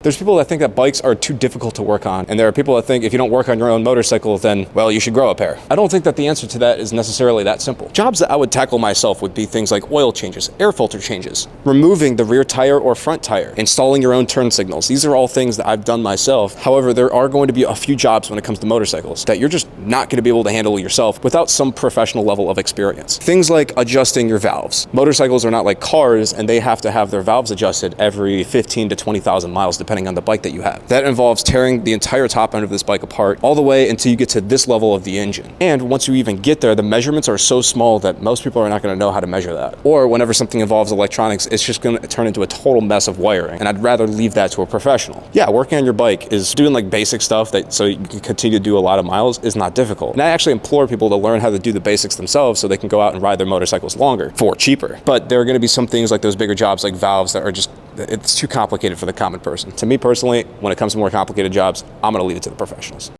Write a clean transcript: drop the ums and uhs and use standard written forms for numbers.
There's people that think that bikes are too difficult to work on, and there are people that think if you don't work on your own motorcycle, then, well, you should grow a pair. I don't think that the answer to that is necessarily that simple. Jobs that I would tackle myself would be things like oil changes, air filter changes, removing the rear tire or front tire, installing your own turn signals. These are all things that I've done myself. However, there are going to be a few jobs when it comes to motorcycles that you're just not going to be able to handle yourself without some professional level of experience. Things like adjusting your valves. Motorcycles are not like cars, and they have to have their valves adjusted every 15 to 20,000 miles, depending on the bike that you have. That involves tearing the entire top end of this bike apart all the way until you get to this level of the engine. And once you even get there, the measurements are so small that most people are not going to know how to measure that. Or whenever something involves electronics, it's just going to turn into a total mess of wiring. And I'd rather leave that to a professional. Yeah, working on your bike is doing like basic stuff that so you can continue to do a lot of miles is not difficult. And I actually implore people to learn how to do the basics themselves so they can go out and ride their motorcycles longer for cheaper. But there are going to be some things like those bigger jobs like valves that are just, it's too complicated for the common person. To me personally, when it comes to more complicated jobs, I'm going to leave it to the professionals.